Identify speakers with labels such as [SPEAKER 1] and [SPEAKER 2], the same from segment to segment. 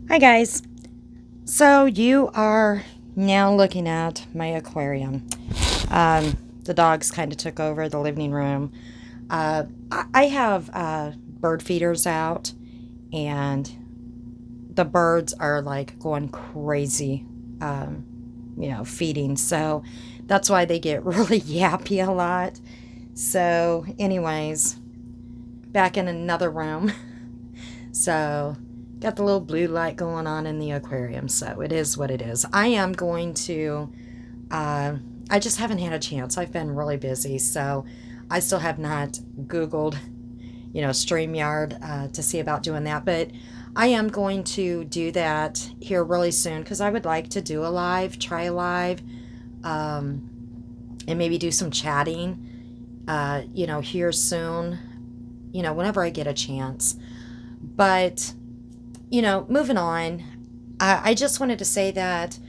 [SPEAKER 1] Hi guys. So you are now looking at my aquarium. The dogs kind of took over the living room. I have bird feeders out, and the birds are like going crazy, feeding. So that's why they get really yappy a lot. So, anyways, back in another room. So, got the little blue light going on in the aquarium. So, it is what it is. I am going to, I just haven't had a chance. I've been really busy. So, I still have not Googled, StreamYard to see about doing that. But I am going to do that here really soon because I would like to do a live, try a live, and maybe do some chatting, here soon, whenever I get a chance. But, moving on, I just wanted to say that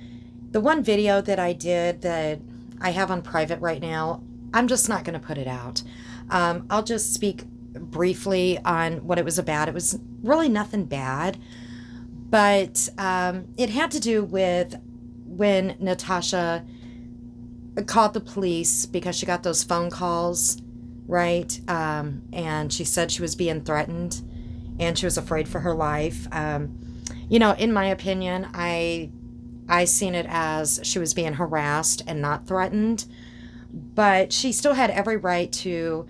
[SPEAKER 1] the one video that I did that I have on private right now, I'm just not going to put it out. I'll just speak briefly on what it was about. It was really nothing bad, but it had to do with when Natasha called the police because she got those phone calls, right? And she said she was being threatened and she was afraid for her life. In my opinion, I seen it as she was being harassed and not threatened, but she still had every right to,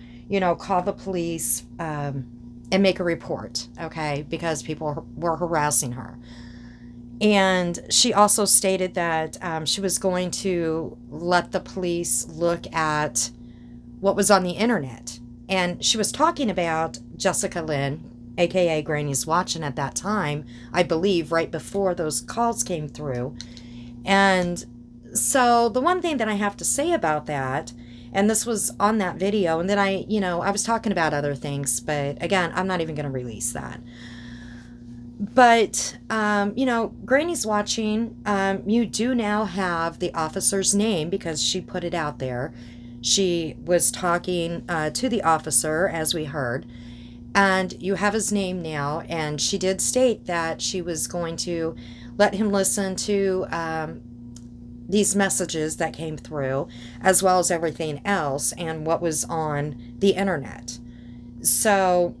[SPEAKER 1] call the police and make a report, okay, because people were harassing her. And she also stated that she was going to let the police look at what was on the internet. And she was talking about Jessica Lynn, aka Granny's Watching at that time, I believe, right before those calls came through. And so the one thing that I have to say about that, and this was on that video, and then I was talking about other things, but again, I'm not even going to release that. But, Granny's Watching, you do now have the officer's name because she put it out there. She was talking to the officer, as we heard, and you have his name now. And she did state that she was going to let him listen to these messages that came through, as well as everything else and what was on the internet. So,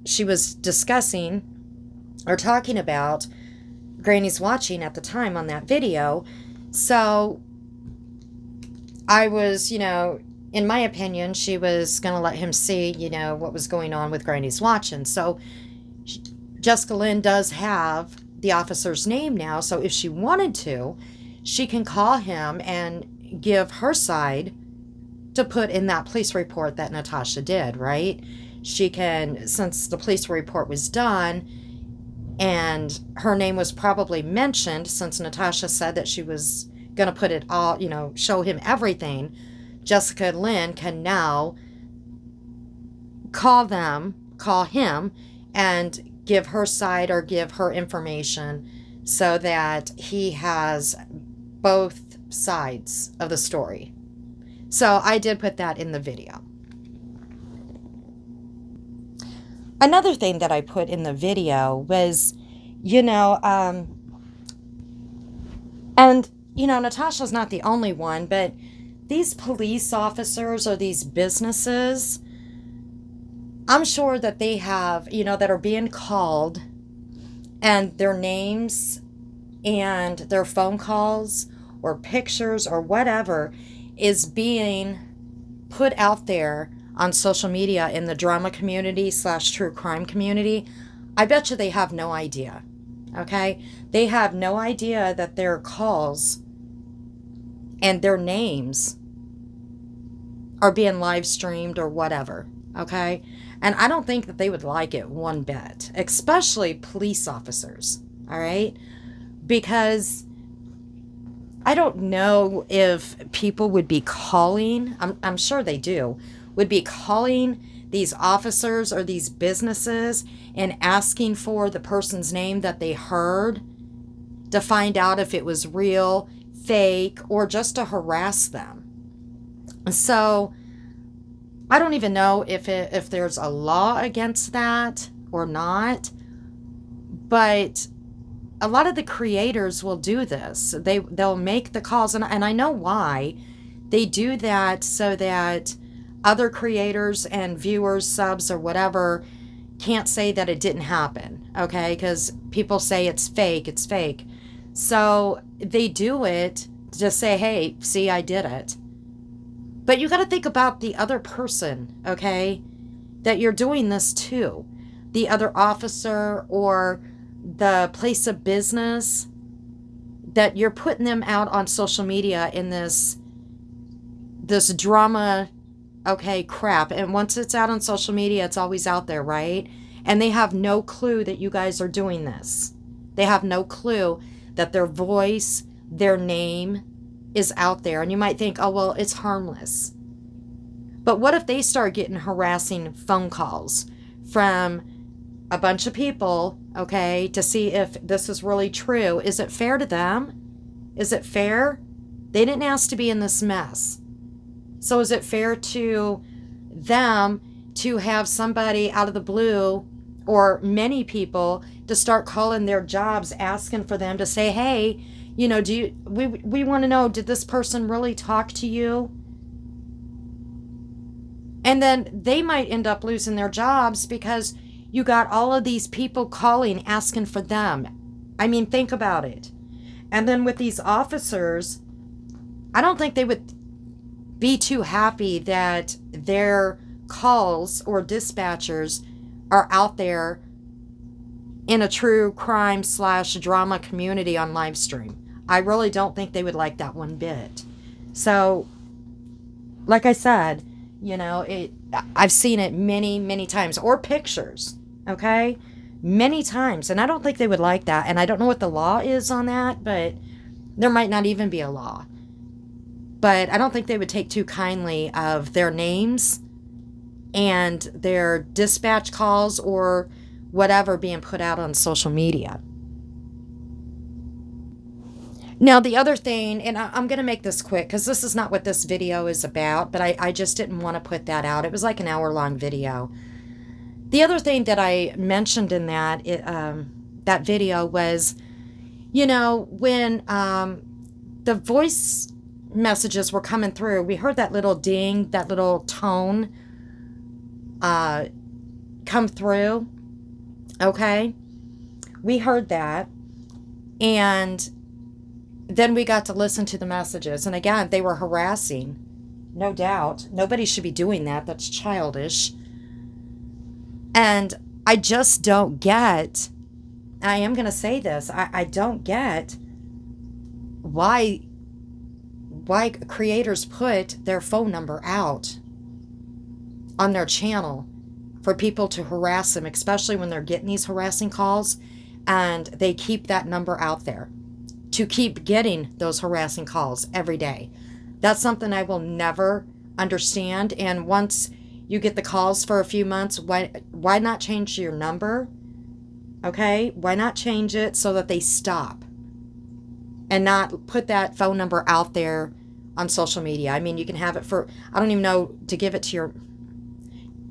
[SPEAKER 1] she was discussing or talking about Granny's Watching at the time on that video. So I was, in my opinion, she was going to let him see, what was going on with Granny's Watching. So Jessica Lynn does have the officer's name now. So if she wanted to, she can call him and give her side to put in that police report that Natasha did, right? She can, since the police report was done, and her name was probably mentioned since Natasha said that she was going to put it all, show him everything. Jessica Lynn can now call him, and give her side or give her information so that he has both sides of the story. So I did put that in the video. Another thing that I put in the video was, and, Natasha's not the only one, but these police officers or these businesses, I'm sure that they have, that are being called, and their names and their phone calls or pictures or whatever is being put out there on social media in the drama community / true crime community. I bet you they have no idea. Okay? They have no idea that their calls and their names are being live streamed or whatever. Okay? And I don't think that they would like it one bit, especially police officers. All right? Because I don't know if people would be calling, I'm sure they do, would be calling these officers or these businesses and asking for the person's name that they heard to find out if it was real, fake, or just to harass them. So I don't even know if there's a law against that or not, but a lot of the creators will do this. They'll make the calls, and I know why. They do that so that other creators and viewers, subs, or whatever can't say that it didn't happen, okay? Because people say it's fake, it's fake. So they do it to say, hey, see, I did it. But you got to think about the other person, okay, that you're doing this to. The other officer or the place of business, that you're putting them out on social media in this drama, okay, crap. And once it's out on social media, it's always out there, right? And they have no clue that you guys are doing this. They have no clue that their voice, their name is out there. And you might think, oh, well, it's harmless. But what if they start getting harassing phone calls from a bunch of people, okay, to see if this is really true? Is it fair to them? Is it fair? They didn't ask to be in this mess. So is it fair to them to have somebody out of the blue, or many people, to start calling their jobs, asking for them to say, hey, you know, we want to know, did this person really talk to you? And then they might end up losing their jobs because you got all of these people calling, asking for them. I mean, think about it. And then with these officers, I don't think they would be too happy that their calls or dispatchers are out there in a true crime / drama community on live stream. I really don't think they would like that one bit. So, like I said, you know, I've seen it many, many times. Or pictures, okay? Many times. And I don't think they would like that. And I don't know what the law is on that, but there might not even be a law. But I don't think they would take too kindly of their names and their dispatch calls or whatever being put out on social media. Now, the other thing, and I'm going to make this quick because this is not what this video is about, but I just didn't want to put that out. It was like an hour-long video. The other thing that I mentioned in that video was, you know, when the voice messages were coming through, we heard that little ding, that little tone come through, okay? We heard that, and then we got to listen to the messages, and again, they were harassing, no doubt. Nobody should be doing that. That's childish. And I just don't get, I am going to say this, I don't get why creators put their phone number out on their channel for people to harass them, especially when they're getting these harassing calls, and they keep that number out there to keep getting those harassing calls every day. That's something I will never understand. And once you get the calls for a few months, why not change your number? Okay? Why not change it so that they stop and not put that phone number out there on social media? I mean, you can have it for, I don't even know, to give it to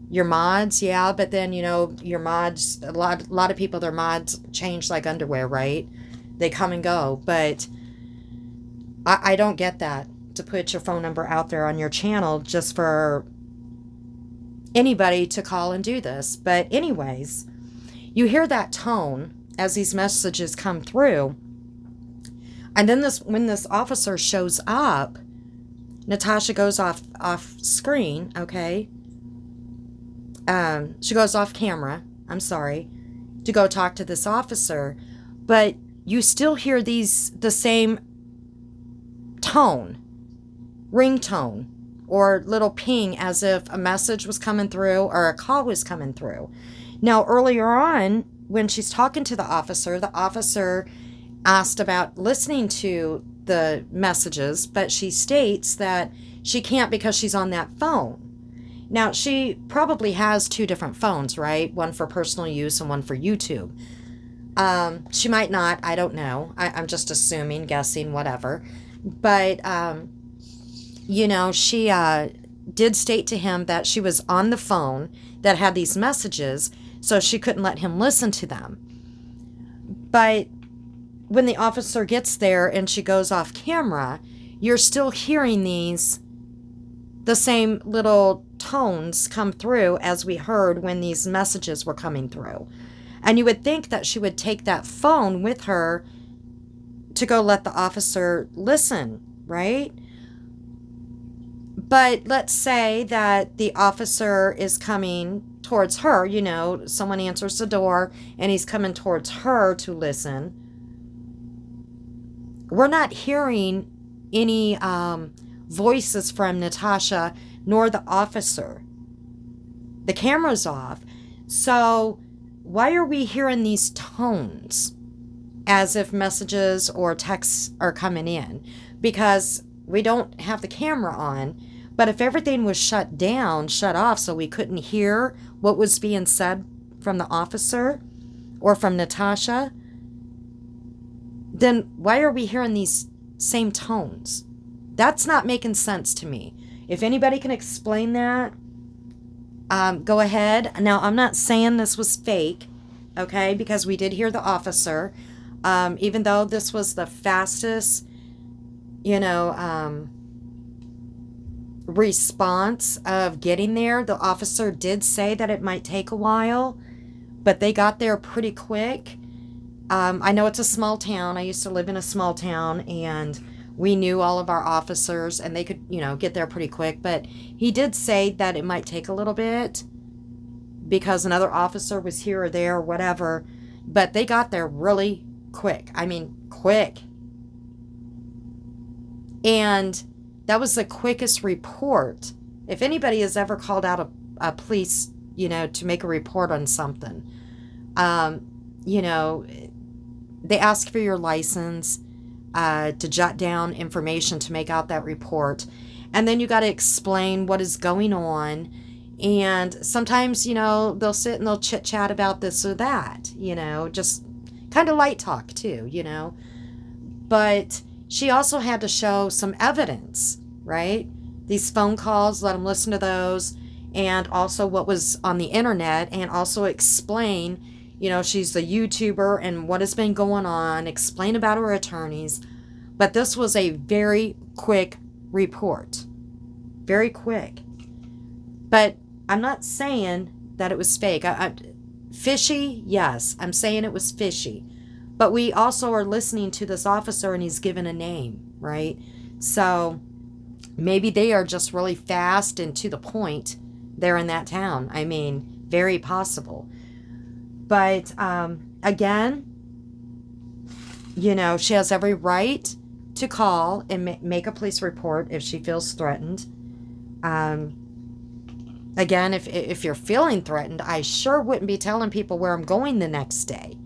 [SPEAKER 1] your mods, yeah, but then, you know, your mods, a lot of people, their mods change like underwear, right? They come and go, but I don't get that, to put your phone number out there on your channel just for anybody to call and do this. But anyways, you hear that tone as these messages come through, and then when this officer shows up, Natasha goes off screen, okay? She goes off camera, I'm sorry, to go talk to this officer, but you still hear the same tone, ringtone, or little ping as if a message was coming through or a call was coming through. Now, earlier on, when she's talking to the officer asked about listening to the messages, but she states that she can't because she's on that phone. Now, she probably has 2 different phones, right? One for personal use and one for YouTube. She might not, I don't know. I'm just assuming, guessing, whatever. But, you know, she did state to him that she was on the phone that had these messages, so she couldn't let him listen to them. But when the officer gets there and she goes off camera, you're still hearing the same little tones come through as we heard when these messages were coming through. And you would think that she would take that phone with her to go let the officer listen, right? But let's say that the officer is coming towards her, you know, someone answers the door and he's coming towards her to listen. We're not hearing any voices from Natasha nor the officer. The camera's off. So why are we hearing these tones as if messages or texts are coming in? Because we don't have the camera on. But if everything was shut down, shut off, so we couldn't hear what was being said from the officer or from Natasha, then why are we hearing these same tones? That's not making sense to me. If anybody can explain that, go ahead. Now, I'm not saying this was fake, okay, because we did hear the officer. Even though this was the fastest, response of getting there, the officer did say that it might take a while, but they got there pretty quick. I know it's a small town. I used to live in a small town, and we knew all of our officers, and they could, get there pretty quick. But he did say that it might take a little bit because another officer was here or there or whatever. But they got there really quick. I mean, quick. And that was the quickest report. If anybody has ever called out a police, to make a report on something, they ask for your license, to jot down information to make out that report. And then you got to explain what is going on. And sometimes, they'll sit and they'll chit chat about this or that, just kind of light talk too, But she also had to show some evidence, right? These phone calls, let them listen to those, and also what was on the internet, and also explain, she's the YouTuber and what has been going on, explain about her attorneys. But this was a very quick report. Very quick. But I'm not saying that it was fake. Fishy, yes. I'm saying it was fishy. But we also are listening to this officer and he's given a name, right? So maybe they are just really fast and to the point there in that town. I mean, very possible. But again, she has every right to call and make a police report if she feels threatened. Again, if you're feeling threatened, I sure wouldn't be telling people where I'm going the next day.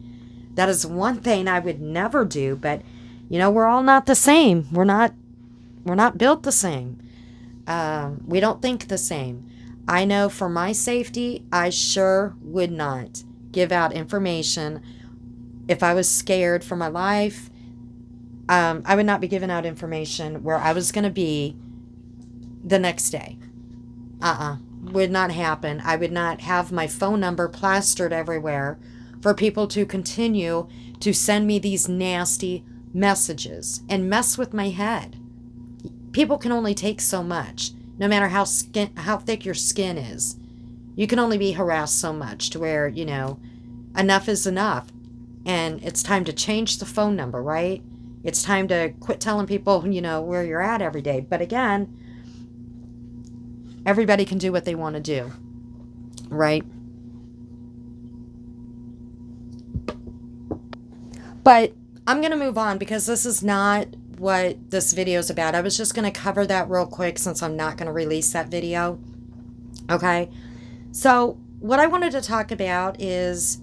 [SPEAKER 1] That is one thing I would never do, but we're all not the same. We're not built the same. We don't think the same. I know for my safety, I sure would not give out information. If I was scared for my life, I would not be giving out information where I was going to be the next day. Would not happen. I would not have my phone number plastered everywhere for people to continue to send me these nasty messages and mess with my head. People can only take so much, no matter how thick your skin is. You can only be harassed so much to where, enough is enough. And it's time to change the phone number, right? It's time to quit telling people, where you're at every day. But again, everybody can do what they want to do, right? But I'm going to move on because this is not what this video is about. I was just going to cover that real quick since I'm not going to release that video. Okay? So what I wanted to talk about is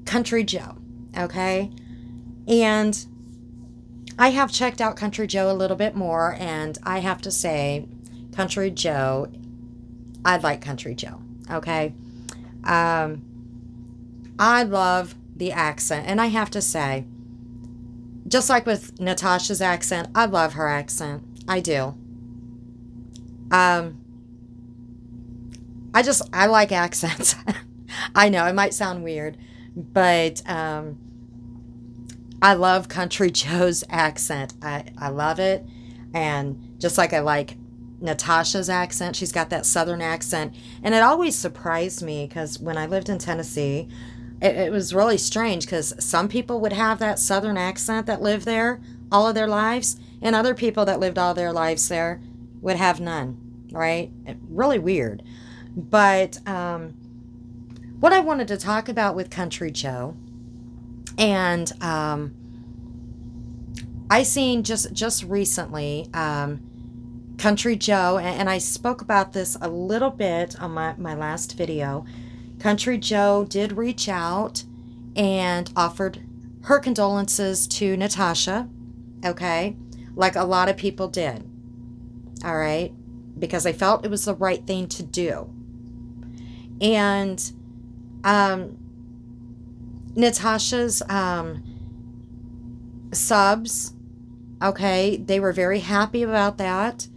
[SPEAKER 1] Country Joe. Okay? And I have checked out Country Joe a little bit more, and I have to say, Country Joe, I like Country Joe. Okay? I love the accent, and I have to say, just like with Natasha's accent, I love her accent. I do. I like accents. I know it might sound weird, but I love Country Joe's accent. I love it. And just like I like Natasha's accent, she's got that southern accent. And it always surprised me because when I lived in Tennessee, it was really strange because some people would have that southern accent that lived there all of their lives, and other people that lived all their lives there would have none, right? Really weird. But what I wanted to talk about with Country Joe, and I seen just recently Country Joe, and I spoke about this a little bit on my last video. Country Joe did reach out and offered her condolences to Natasha, okay, like a lot of people did, all right, because I felt it was the right thing to do. And Natasha's subs, okay, they were very happy about that.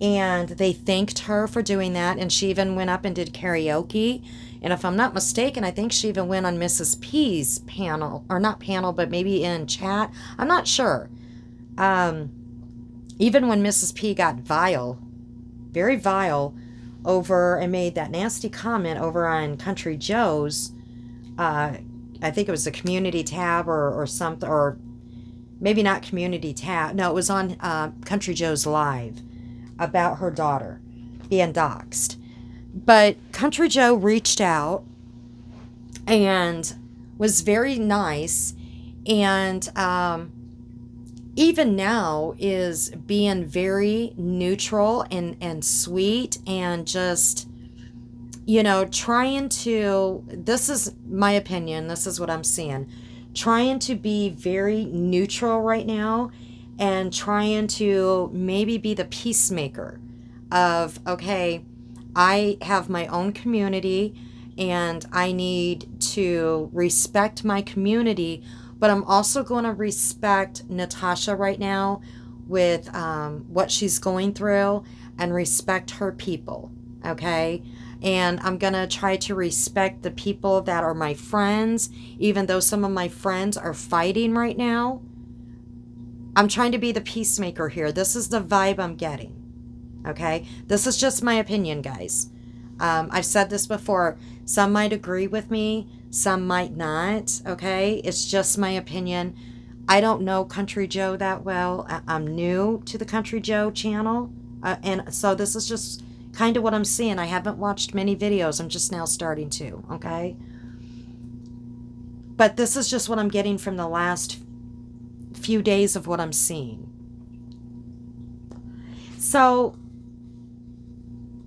[SPEAKER 1] And they thanked her for doing that. And she even went up and did karaoke. And if I'm not mistaken, I think she even went on Mrs. P's panel, or not panel, but maybe in chat. I'm not sure. Even when Mrs. P got vile, very vile, over and made that nasty comment over on Country Joe's, I think it was the community tab or something, or maybe not community tab. No, it was on Country Joe's live about her daughter being doxxed. But Country Joe reached out and was very nice, and even now is being very neutral and sweet, and just, you know, trying to, this is my opinion, this is what I'm seeing, trying to be very neutral right now, and trying to maybe be the peacemaker of, okay, I have my own community and I need to respect my community, but I'm also going to respect Natasha right now with what she's going through, and respect her people, okay? And I'm going to try to respect the people that are my friends, even though some of my friends are fighting right now. I'm trying to be the peacemaker here. This is the vibe I'm getting. Okay? This is just my opinion, guys. I've said this before. Some might agree with me. Some might not. Okay? It's just my opinion. I don't know Country Joe that well. I'm new to the Country Joe channel. And so this is just kind of what I'm seeing. I haven't watched many videos. I'm just now starting to. Okay? But this is just what I'm getting from the last few days of what I'm seeing. So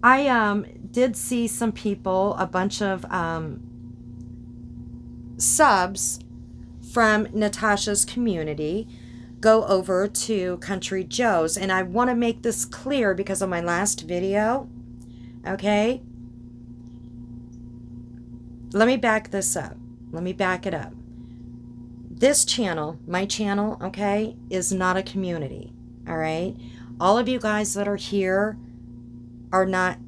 [SPEAKER 1] I did see some people, a bunch of subs from Natasha's community go over to Country Joe's, and I want to make this clear because of my last video. Okay, let me back this up. Let me back it up. This channel, my channel, okay, is not a community, all right? All of you guys that are here are not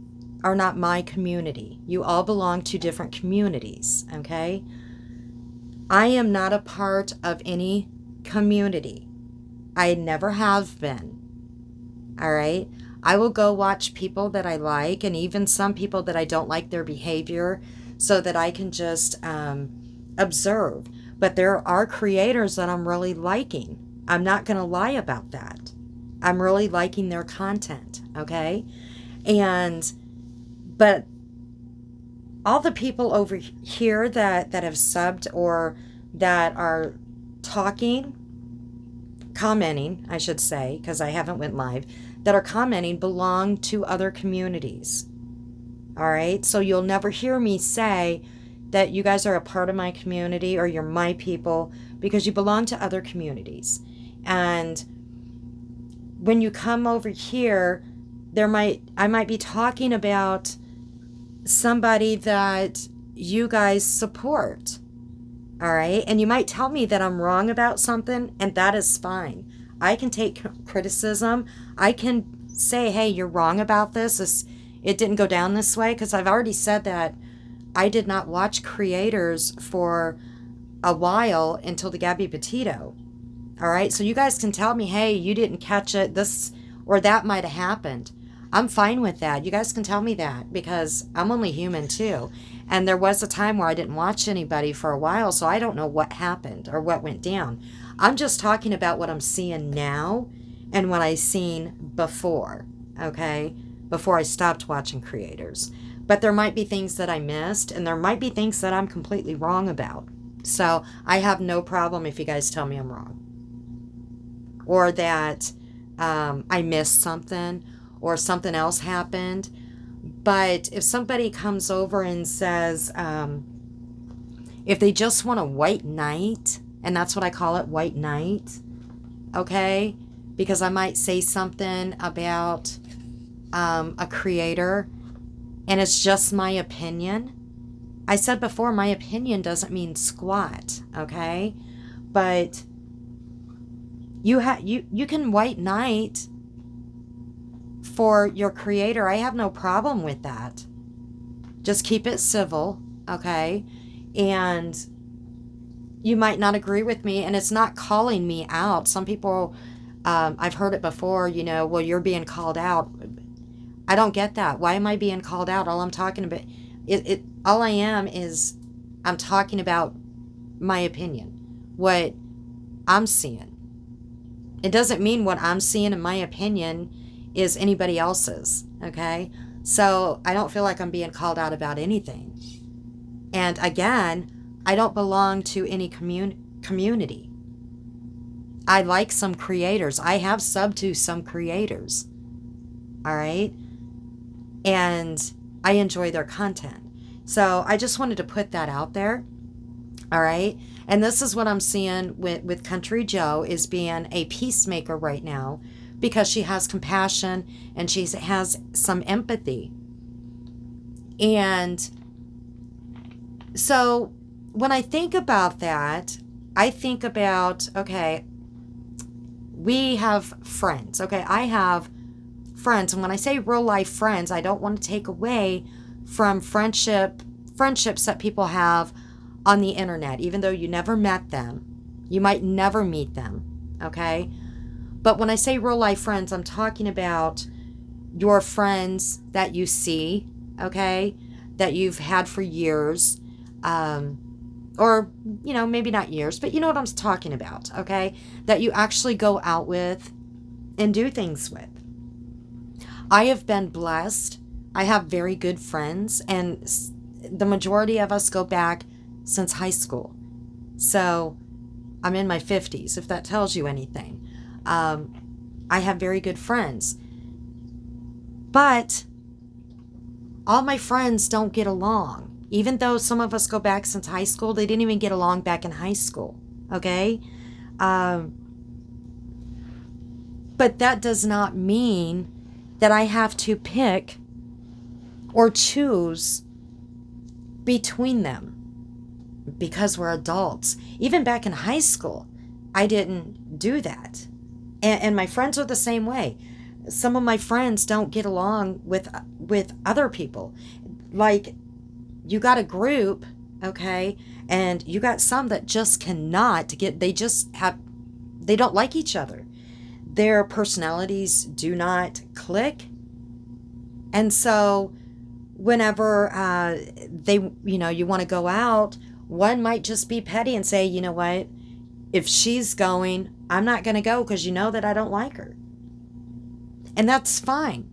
[SPEAKER 1] my community. You all belong to different communities, okay? I am not a part of any community. I never have been, all right? I will go watch people that I like, and even some people that I don't like their behavior, so that I can just observe. But there are creators that I'm really liking. I'm not going to lie about that. I'm really liking their content, okay? But all the people over here that have subbed, or that are talking, commenting, I should say, because I haven't went live, that are commenting belong to other communities, all right? So you'll never hear me say that you guys are a part of my community or you're my people, because you belong to other communities. And when you come over here, I might be talking about somebody that you guys support, all right? And you might tell me that I'm wrong about something, and that is fine. I can take criticism. I can say, hey, you're wrong about this. It didn't go down this way, because I've already said that I did not watch creators for a while until the Gabby Petito. All right. So you guys can tell me, hey, you didn't catch it. This or that might have happened. I'm fine with that. You guys can tell me that because I'm only human too. And there was a time where I didn't watch anybody for a while, so I don't know what happened or what went down. I'm just talking about what I'm seeing now and what I seen before, okay? Before I stopped watching creators. But there might be things that I missed, and there might be things that I'm completely wrong about. So I have no problem if you guys tell me I'm wrong. Or that I missed something, or something else happened. But if somebody comes over and says, if they just want a white knight, and that's what I call it, white knight, okay? Because I might say something about a creator, and it's just my opinion. I said before, my opinion doesn't mean squat, okay? But you can white knight for your creator. I have no problem with that. Just keep it civil, okay? And you might not agree with me, and it's not calling me out. Some people, I've heard it before, you know, well, you're being called out. I don't get that. Why am I being called out? All I'm talking about, all I am is I'm talking about my opinion, what I'm seeing. It doesn't mean what I'm seeing in my opinion is anybody else's, okay? So I don't feel like I'm being called out about anything. And again, I don't belong to any community. I like some creators. I have subbed to some creators, all right? And I enjoy their content. So I just wanted to put that out there, all right? And this is what I'm seeing with Country Joe, is being a peacemaker right now, because she has compassion and she has some empathy. And so when I think about that, I think about, okay, we have friends, okay? I have friends. And when I say real life friends, I don't want to take away from friendships that people have on the internet, even though you never met them. You might never meet them, okay? But when I say real life friends, I'm talking about your friends that you see, okay, that you've had for years, or, you know, maybe not years, but you know what I'm talking about, okay, that you actually go out with and do things with. I have been blessed. I have very good friends, and the majority of us go back since high school. So I'm in my 50s, if that tells you anything. I have very good friends. But all my friends don't get along. Even though some of us go back since high school, they didn't even get along back in high school. Okay? But that does not mean that I have to pick or choose between them, because we're adults. Even back in high school, I didn't do that. And my friends are the same way. Some of my friends don't get along with other people. Like, you got a group, okay, and you got some that just cannot get, they don't like each other. Their personalities do not click. And so whenever you want to go out, one might just be petty and say, you know what, if she's going, I'm not going to go because you know that I don't like her. And that's fine.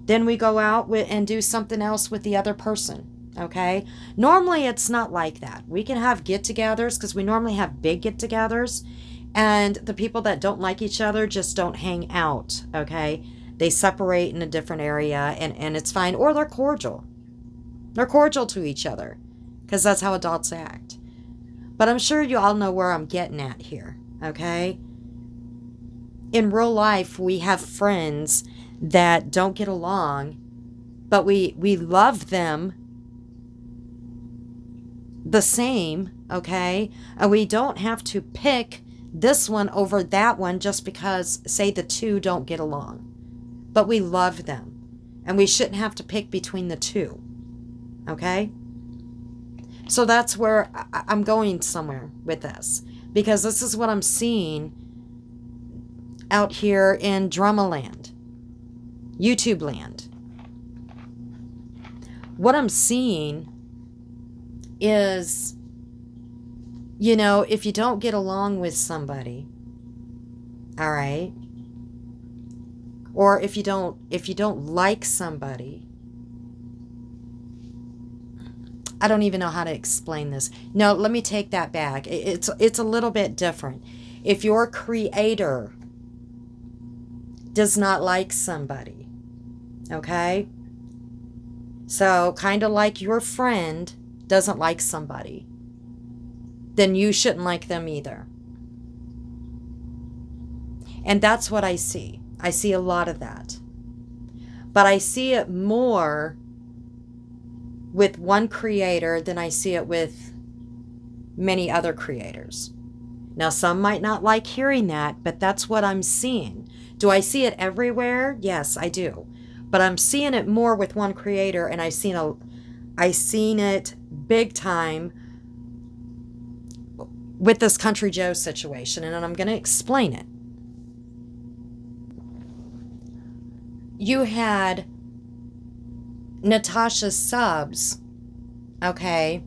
[SPEAKER 1] Then we go out and do something else with the other person, okay? Normally it's not like that. We can have get-togethers, because we normally have big get-togethers, and the people that don't like each other just don't hang out, okay? They separate in a different area, and it's fine. Or they're cordial. They're cordial to each other, because that's how adults act. But I'm sure you all know where I'm getting at here, okay? In real life, we have friends that don't get along, but we love them the same, okay? And we don't have to pick this one over that one just because, say, the two don't get along. But we love them, and we shouldn't have to pick between the two, okay? So that's where I'm going somewhere with this, because this is what I'm seeing out here in Drama Land, YouTube land. What I'm seeing is, if you don't get along with somebody, all right, or if you don't like somebody, I don't even know how to explain this. No, let me take that back. It's a little bit different. If your creator does not like somebody, okay? So kind of like your friend doesn't like somebody, then you shouldn't like them either. And that's what I see. I see a lot of that. But I see it more with one creator than I see it with many other creators. Now, some might not like hearing that, but that's what I'm seeing. Do I see it everywhere? Yes, I do. But I'm seeing it more with one creator, and I seen it big time with this Country Joe situation, and I'm going to explain it. You had Natasha's subs, okay,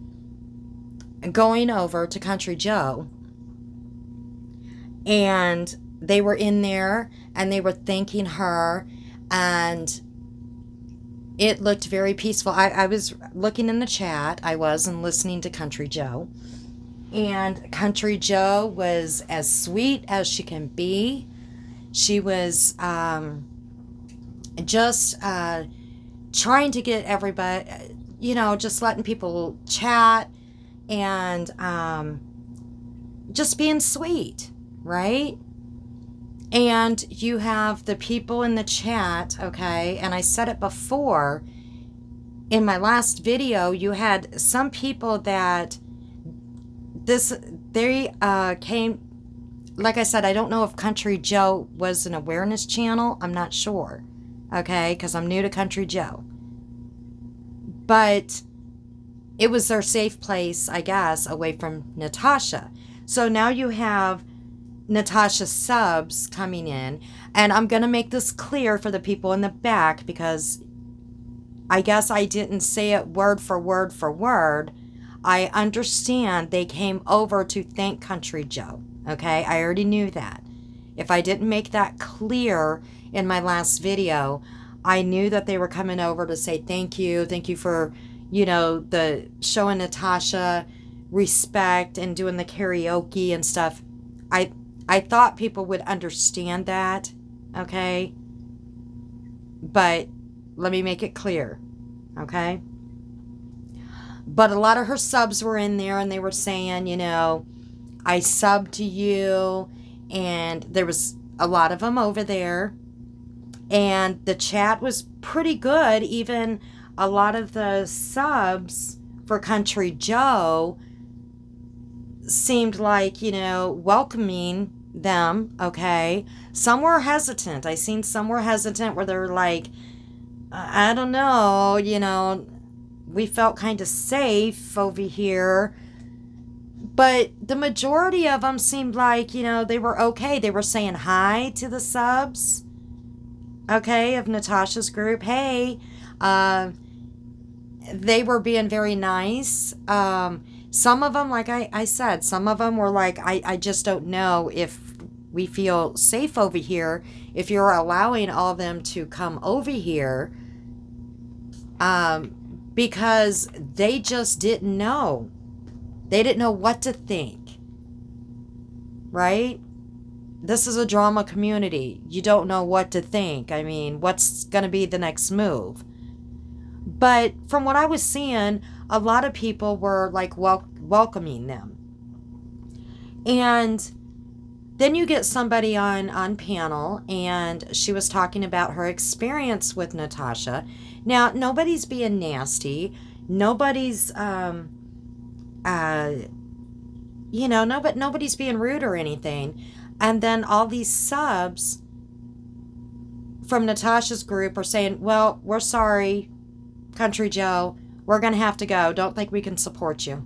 [SPEAKER 1] going over to Country Joe, and they were in there and they were thanking her, and it looked very peaceful. I was looking in the chat, and listening to Country Joe, and Country Joe was as sweet as she can be. She was just trying to get everybody, just letting people chat, and just being sweet, right? And you have the people in the chat, okay, and I said it before in my last video, you had some people that they came, like I said, I don't know if Country Joe was an awareness channel. I'm not sure, okay, because I'm new to Country Joe. But it was their safe place, I guess, away from Natasha. So now you have Natasha's subs coming in, and I'm going to make this clear for the people in the back, because I guess I didn't say it word for word for word. I understand they came over to thank Country Joe, okay? I already knew that. If I didn't make that clear in my last video, I knew that they were coming over to say thank you for, the showing Natasha respect and doing the karaoke and stuff. I thought people would understand that, okay? But let me make it clear, okay? But a lot of her subs were in there, and they were saying, I subbed to you, and there was a lot of them over there, and the chat was pretty good. Even a lot of the subs for Country Joe seemed like, welcoming them, okay? Some were hesitant. I seen some were hesitant where they were like, I don't know, we felt kind of safe over here. But the majority of them seemed like, they were okay. They were saying hi to the subs, okay, of Natasha's group. Hey, they were being very nice. Some of them, like I said, some of them were like, I just don't know if we feel safe over here, if you're allowing all of them to come over here, because they just didn't know. They didn't know what to think, right? This is a drama community. You don't know what to think. I mean, what's going to be the next move? But from what I was seeing, a lot of people were like welcoming them. And then you get somebody on panel, and she was talking about her experience with Natasha. Now, nobody's being nasty. Nobody's, nobody's being rude or anything. And then all these subs from Natasha's group are saying, well, we're sorry, Country Joe. We're going to have to go. Don't think we can support you.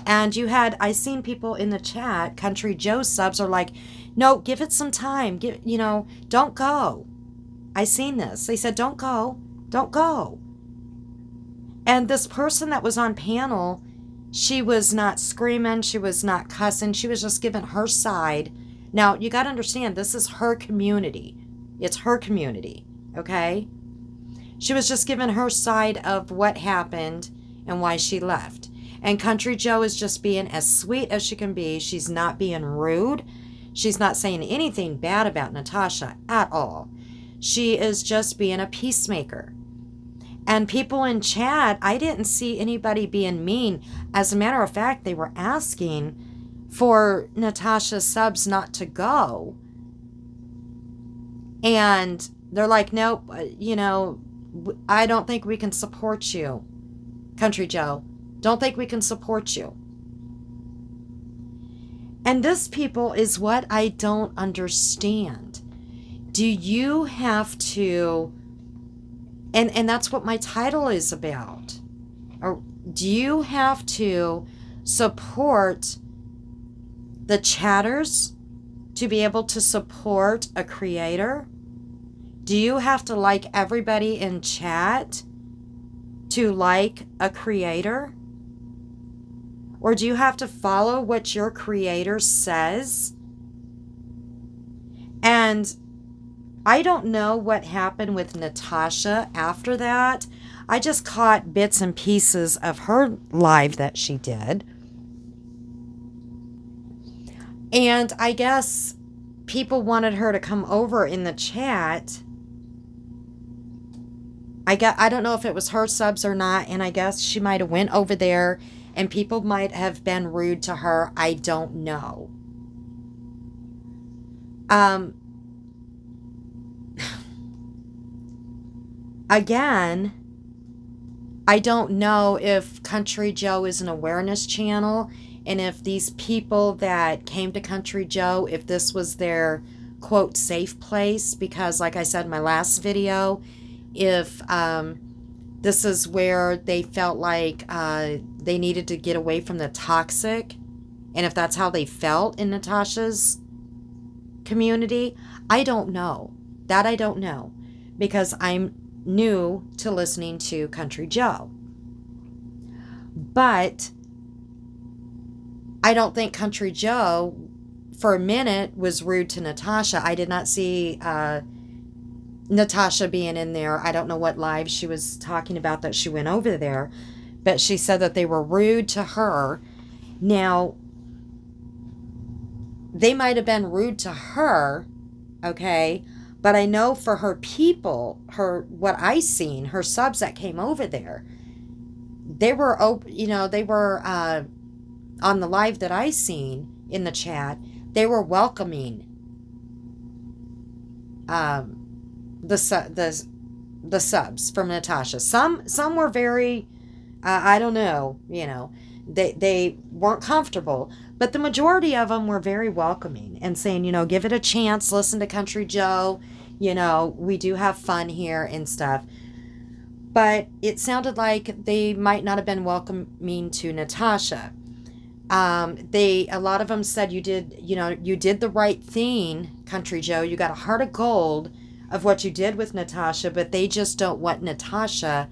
[SPEAKER 1] And I seen people in the chat, Country Joe subs are like, no, give it some time. Don't go. I seen this. They said, don't go. Don't go. And this person that was on panel, she was not screaming. She was not cussing. She was just giving her side. Now, you got to understand, this is her community. It's her community, okay? She was just giving her side of what happened and why she left. And Country Joe is just being as sweet as she can be. She's not being rude. She's not saying anything bad about Natasha at all. She is just being a peacemaker. And people in chat, I didn't see anybody being mean. As a matter of fact, they were asking for Natasha's subs not to go. And they're like, nope, I don't think we can support you, Country Joe. Don't think we can support you. And this, people, is what I don't understand. Do you have to, and that's what my title is about, or do you have to support the chatters to be able to support a creator? Do you have to like everybody in chat to like a creator? Or do you have to follow what your creator says? And I don't know what happened with Natasha after that. I just caught bits and pieces of her live that she did. And I guess people wanted her to come over in the chat. I don't know if it was her subs or not, and I guess she might have went over there and people might have been rude to her. I don't know. Again, I don't know if Country Joe is an awareness channel, and if these people that came to Country Joe, if this was their, quote, safe place, because like I said in my last video, if this is where they felt like they needed to get away from the toxic, and if that's how they felt in Natasha's community, I don't know. That I don't know, because I'm new to listening to Country Joe. But I don't think Country Joe, for a minute, was rude to Natasha. I did not see Natasha being in there. I don't know what live she was talking about that she went over there, but she said that they were rude to her. Now, they might have been rude to her, okay, but I know for her people, what I seen, her subs that came over there, they were they were on the live that I seen in the chat, they were welcoming the subs from Natasha. Some were very I don't know, they weren't comfortable, but the majority of them were very welcoming and saying, give it a chance, listen to Country Joe, we do have fun here and stuff. But it sounded like they might not have been welcoming to Natasha. A lot of them said you did the right thing, Country Joe. You got a heart of gold of what you did with Natasha, but they just don't want Natasha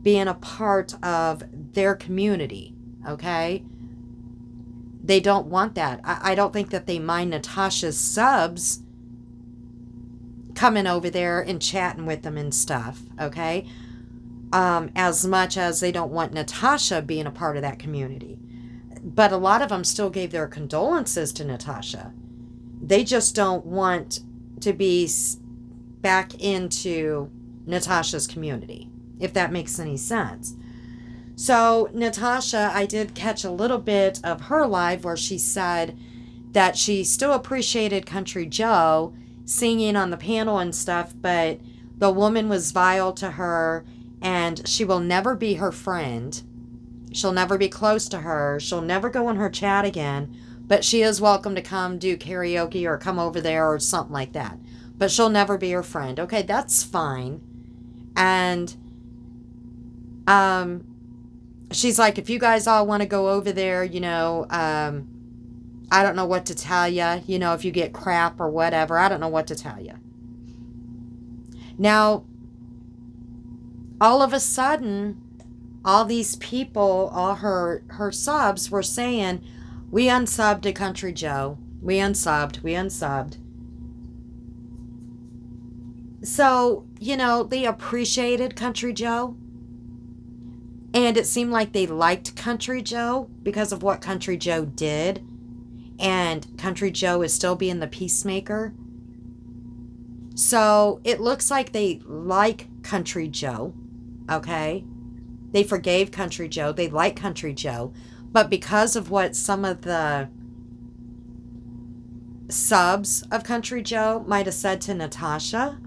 [SPEAKER 1] being a part of their community, okay? They don't want that. I don't think that they mind Natasha's subs coming over there and chatting with them and stuff, okay? As much as they don't want Natasha being a part of that community. But a lot of them still gave their condolences to Natasha. They just don't want to be back into Natasha's community, if that makes any sense. So Natasha, I did catch a little bit of her live where she said that she still appreciated Country Joe singing on the panel and stuff, but the woman was vile to her and she will never be her friend. She'll never be close to her. She'll never go in her chat again, but she is welcome to come do karaoke or come over there or something like that. But she'll never be her friend. Okay, that's fine. And Um, she's like, if you guys all want to go over there, I don't know what to tell you. If you get crap or whatever, I don't know what to tell you. Now, all of a sudden, all these people, all her subs were saying, we unsubbed to Country Joe. We unsubbed. So, they appreciated Country Joe. And it seemed like they liked Country Joe because of what Country Joe did. And Country Joe is still being the peacemaker. So it looks like they like Country Joe. Okay? They forgave Country Joe. They like Country Joe. But because of what some of the subs of Country Joe might have said to Natasha,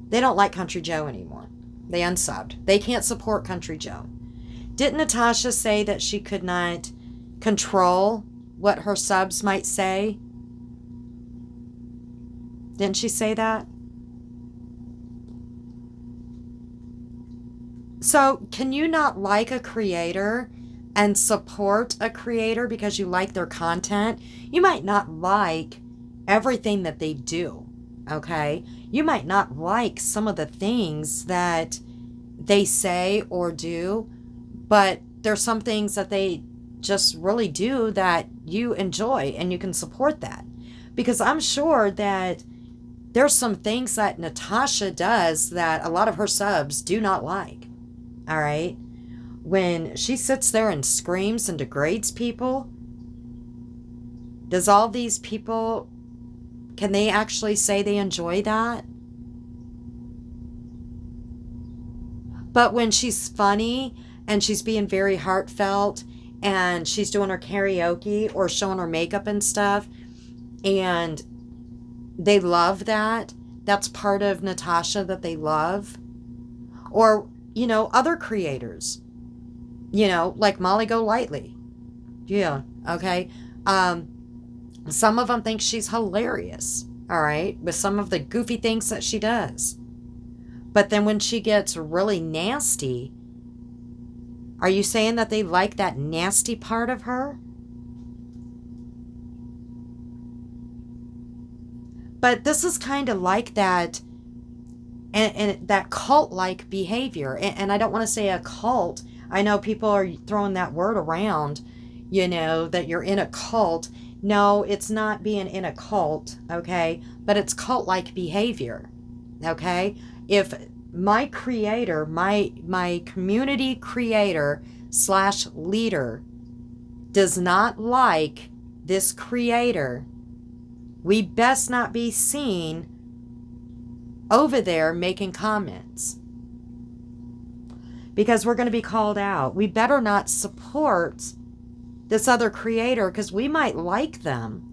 [SPEAKER 1] they don't like Country Joe anymore. They unsubbed. They can't support Country Joe. Didn't Natasha say that she could not control what her subs might say? Didn't she say that? So, can you not like a creator and support a creator because you like their content? You might not like everything that they do, okay? You might not like some of the things that they say or do, but there's some things that they just really do that you enjoy and you can support that. Because I'm sure that there's some things that Natasha does that a lot of her subs do not like. All right? When she sits there and screams and degrades people, does all these people, can they actually say they enjoy that? But when she's funny and she's being very heartfelt and she's doing her karaoke or showing her makeup and stuff, and they love that, that's part of Natasha that they love. Or, other creators, like Molly Golightly. Yeah, okay. Some of them think she's hilarious, all right, with some of the goofy things that she does. But then when she gets really nasty, are you saying that they like that nasty part of her? But this is kind of like that, and that cult-like behavior. And I don't want to say a cult. I know people are throwing that word around, that you're in a cult. No, it's not being in a cult, okay? But it's cult-like behavior, okay? If my creator, my community creator / leader does not like this creator, we best not be seen over there making comments, because we're going to be called out. We better not support this other creator because we might like them.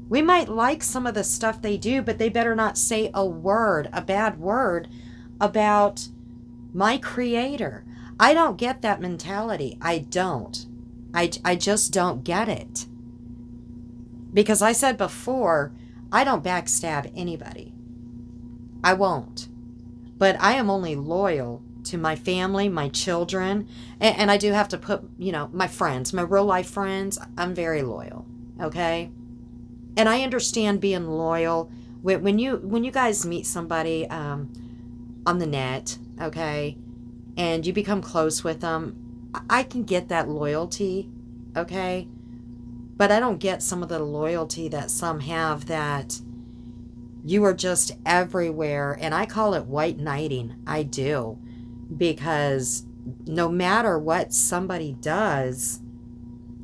[SPEAKER 1] We might like some of the stuff they do, but they better not say a bad word about my creator. I don't get that mentality. I don't. I just don't get it. Because I said before, I don't backstab anybody. I won't. But I am only loyal to my family, my children, and I do have to put, my friends, my real life friends, I'm very loyal, okay? And I understand being loyal. When you guys meet somebody on the net, okay, and you become close with them, I can get that loyalty, okay? But I don't get some of the loyalty that some have, that you are just everywhere. And I call it white knighting. I do. Because no matter what somebody does,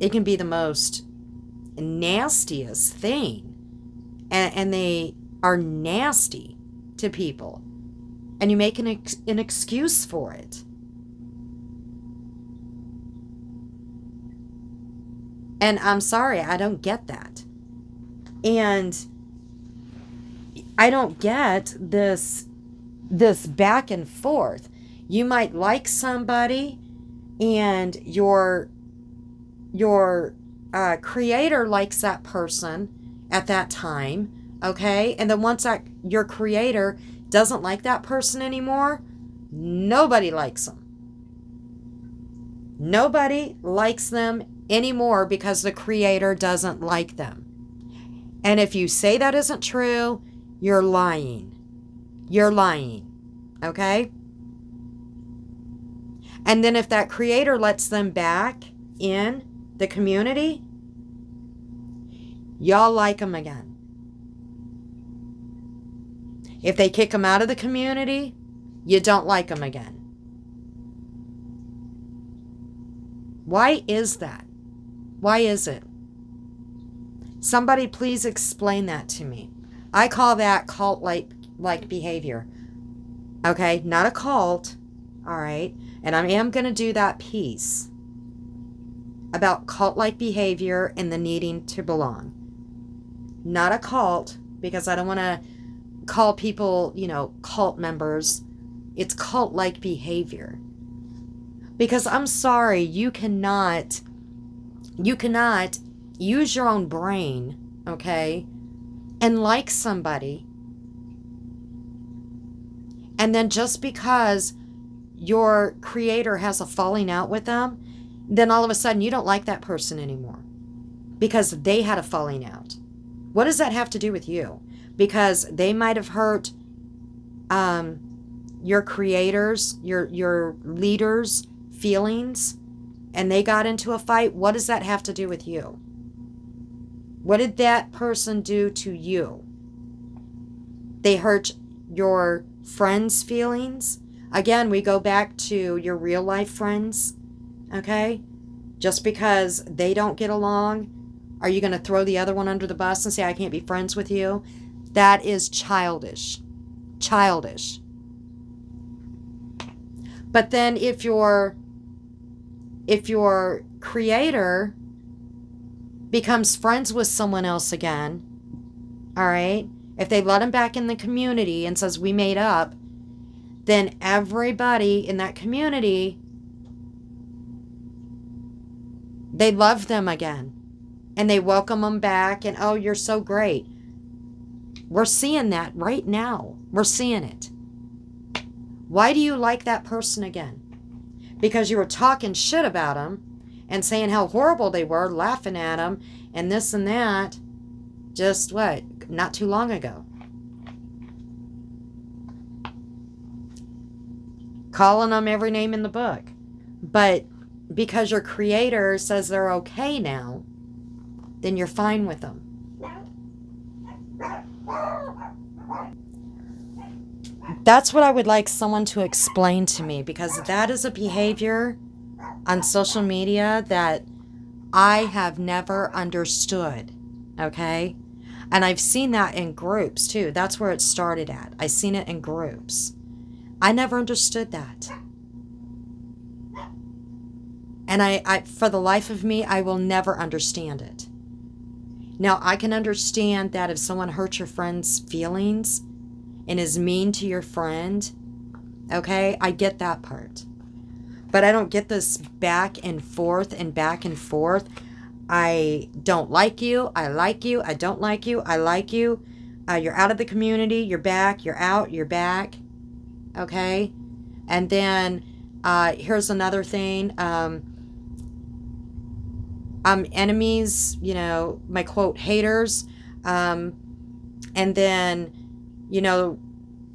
[SPEAKER 1] it can be the most nastiest thing. And they are nasty to people. And you make an excuse for it. And I'm sorry, I don't get that. And I don't get this back and forth. You might like somebody, and your creator likes that person at that time, okay? And then once your creator doesn't like that person anymore, Nobody likes them. Nobody likes them anymore because the creator doesn't like them. And if you say that isn't true, you're lying. You're lying. Okay? And then if that creator lets them back in the community, y'all like them again. If they kick them out of the community, you don't like them again. Why is that? Why is it? Somebody please explain that to me. I call that cult-like behavior. Okay? Not a cult. All right? And I am going to do that piece about cult-like behavior and the needing to belong. Not a cult, because I don't want to call people, cult members. It's cult-like behavior. Because I'm sorry, you cannot use your own brain, okay, and like somebody, and then just because your creator has a falling out with them, then all of a sudden you don't like that person anymore because they had a falling out. What does that have to do with you? Because they might have hurt your creators, your leaders' feelings, and they got into a fight. What does that have to do with you? What did that person do to you? They hurt your friends' feelings. Again, we go back to your real life friends, okay? Just because they don't get along, are you going to throw the other one under the bus and say, I can't be friends with you? That is childish. Childish. But then if your creator becomes friends with someone else again, all right, if they let him back in the community and says, we made up, then everybody in that community, they love them again. And they welcome them back and, oh, you're so great. We're seeing that right now. We're seeing it. Why do you like that person again? Because you were talking shit about them and saying how horrible they were, laughing at them, and this and that, just not too long ago. Calling them every name in the book. But because your creator says they're okay now, then you're fine with them. That's what I would like someone to explain to me, because that is a behavior on social media that I have never understood, okay? And I've seen that in groups too. That's where it started at. I seen it in groups. I never understood that. And I for the life of me, I will never understand it. Now, I can understand that if someone hurts your friend's feelings and is mean to your friend, okay, I get that part. But I don't get this back and forth and back and forth. I don't like you. I like you. I don't like you. I like you. You're out of the community. You're back. You're out. You're back. Okay? And then here's another thing. Enemies, my quote, haters. And then,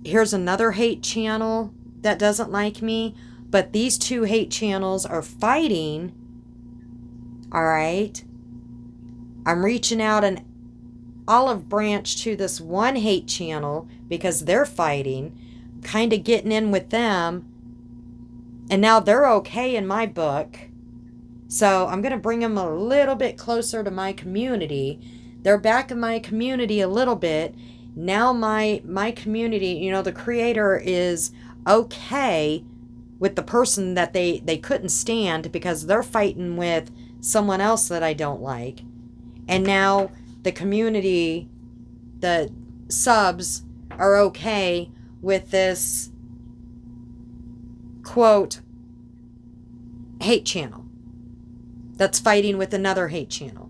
[SPEAKER 1] here's another hate channel that doesn't like me. But these two hate channels are fighting. All right. I'm reaching out an olive branch to this one hate channel because they're fighting, kind of getting in with them. And now they're okay in my book. So I'm going to bring them a little bit closer to my community. They're back in my community a little bit. Now my community, the creator is okay with the person that they couldn't stand because they're fighting with someone else that I don't like. And now the community, the subs, are okay with this, quote, hate channel that's fighting with another hate channel.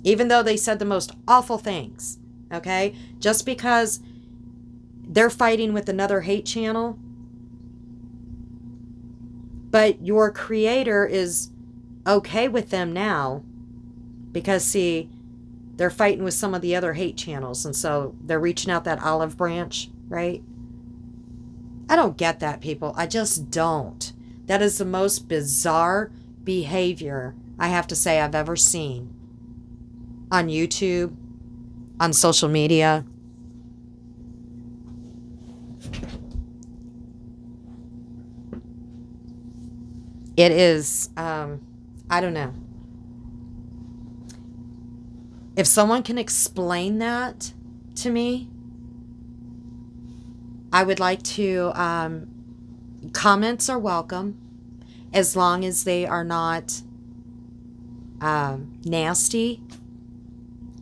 [SPEAKER 1] Even though they said the most awful things, okay? Just because they're fighting with another hate channel, but your creator is okay with them now because, see, they're fighting with some of the other hate channels, and so they're reaching out that olive branch, right? I don't get that, people. I just don't. That is the most bizarre behavior, I have to say, I've ever seen on YouTube, on social media. It is, I don't know. If someone can explain that to me, I would like to, comments are welcome, as long as they are not nasty.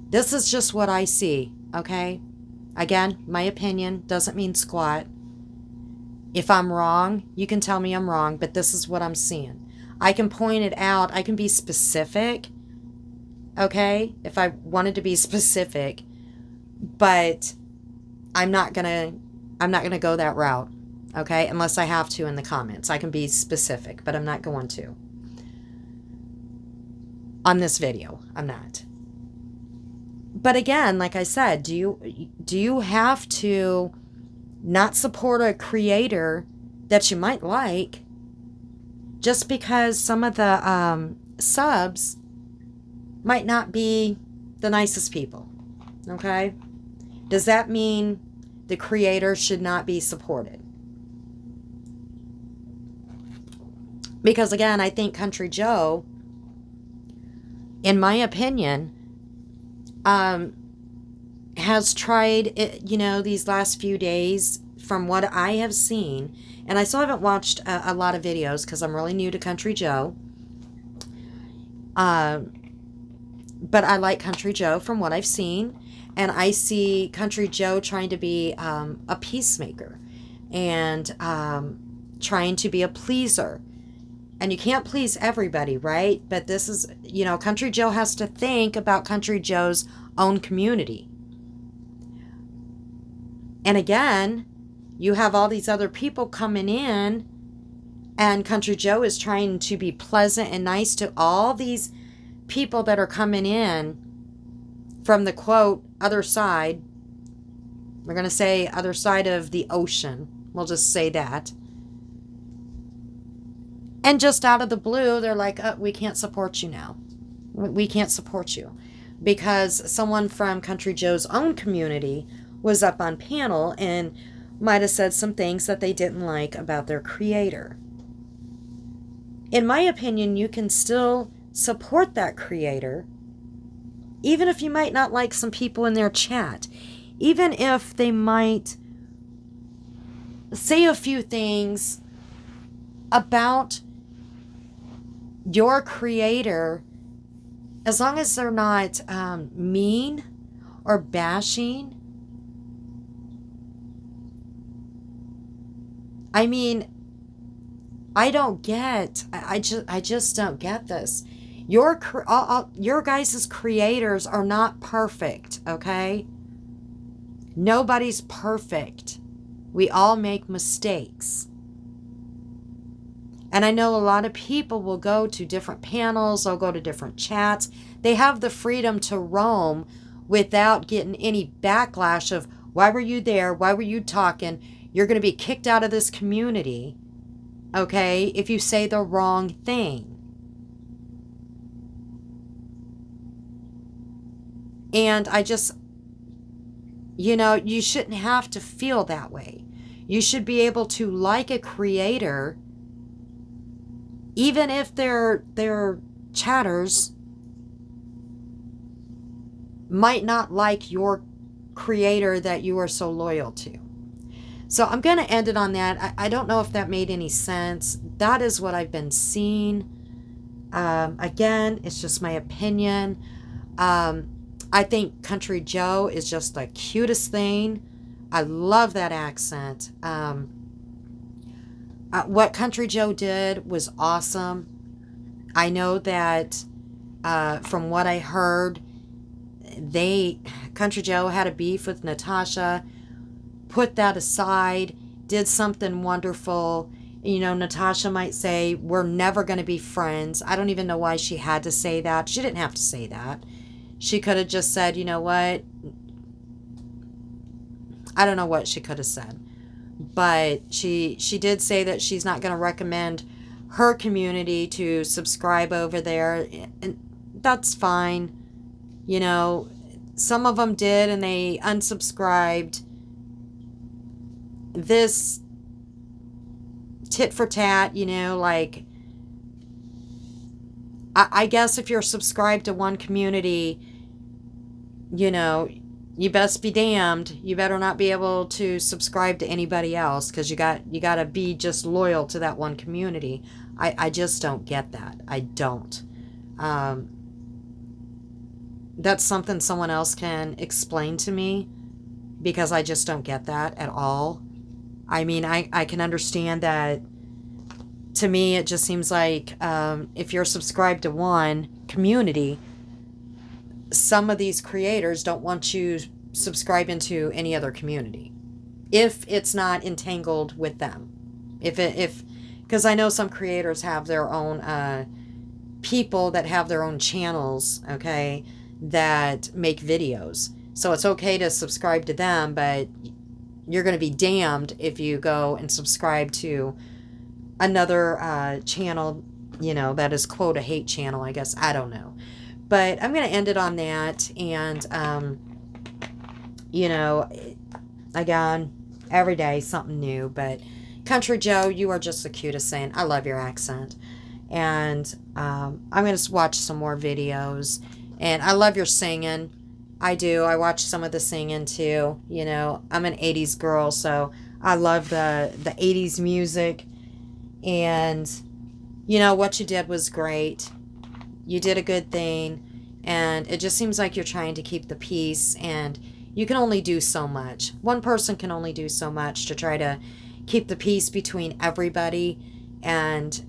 [SPEAKER 1] This is just what I see, okay? Again, my opinion doesn't mean squat. If I'm wrong, you can tell me I'm wrong, but this is what I'm seeing. I can point it out. I can be specific, okay? If I wanted to be specific, but I'm not gonna go that route, okay? Unless I have to in the comments. I can be specific, but I'm not going to. On this video, I'm not. But again, like I said, do you have to not support a creator that you might like just because some of the subs might not be the nicest people, okay? Does that mean the creator should not be supported? Because again, I think Country Joe, in my opinion, has tried, these last few days, from what I have seen, and I still haven't watched a lot of videos because I'm really new to Country Joe. But I like Country Joe from what I've seen, and I see Country Joe trying to be a peacemaker and trying to be a pleaser. And you can't please everybody, right? But this is, Country Joe has to think about Country Joe's own community. And again, you have all these other people coming in, and Country Joe is trying to be pleasant and nice to all these people that are coming in from the, quote, other side. We're going to say other side of the ocean. We'll just say that. And just out of the blue, they're like, oh, we can't support you now. We can't support you. Because someone from Country Joe's own community was up on panel and might have said some things that they didn't like about their creator. In my opinion, you can still support that creator, even if you might not like some people in their chat. Even if they might say a few things about your creator, as long as they're not mean or bashing. I mean, I don't get, I just don't get this. Your guys' creators are not perfect, okay? Nobody's perfect. We all make mistakes. And I know a lot of people will go to different panels, they'll go to different chats. They have the freedom to roam without getting any backlash of, why were you there? Why were you talking? You're going to be kicked out of this community, okay, if you say the wrong thing. And I just, you shouldn't have to feel that way. You should be able to like a creator, even if their chatters might not like your creator that you are so loyal to. So I'm going to end it on that. I don't know if that made any sense. That is what I've been seeing. Again, it's just my opinion. I think Country Joe is just the cutest thing. I love that accent. What Country Joe did was awesome. I know that from what I heard, Country Joe had a beef with Natasha. put that aside, did something wonderful. You know, Natasha might say, we're never going to be friends. I don't even know why she had to say that. She didn't have to say that. She could have just said, you know what? I don't know what she could have said. But she did say that she's not going to recommend her community to subscribe over there. And that's fine. You know, some of them did and they unsubscribed. This tit for tat, you know, like, I guess if you're subscribed to one community, you know, you best be damned. You better not be able to subscribe to anybody else, because you got to be just loyal to that one community. I just don't get that. I don't. That's something someone else can explain to me, because I just don't get that at all. I mean, I can understand that. To me, it just seems like if you're subscribed to one community, some of these creators don't want you subscribing to any other community if it's not entangled with them. Because I know some creators have their own people that have their own channels, okay, that make videos. So it's okay to subscribe to them, but you're going to be damned if you go and subscribe to another channel, you know, that is quote a hate channel, I guess. I don't know. But I'm going to end it on that. And, you know, again, every day something new. But Country Joe, you are just the cutest thing. I love your accent. And I'm going to watch some more videos. And I love your singing. I do. I watch some of the singing too. You know, I'm an 80s girl, so I love the 80s music. And, you know, what you did was great. You did a good thing. And it just seems like you're trying to keep the peace. And you can only do so much. One person can only do so much to try to keep the peace between everybody. And,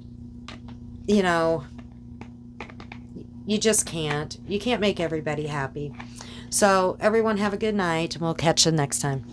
[SPEAKER 1] you know, you just can't. You can't make everybody happy. So, everyone have a good night, and we'll catch you next time.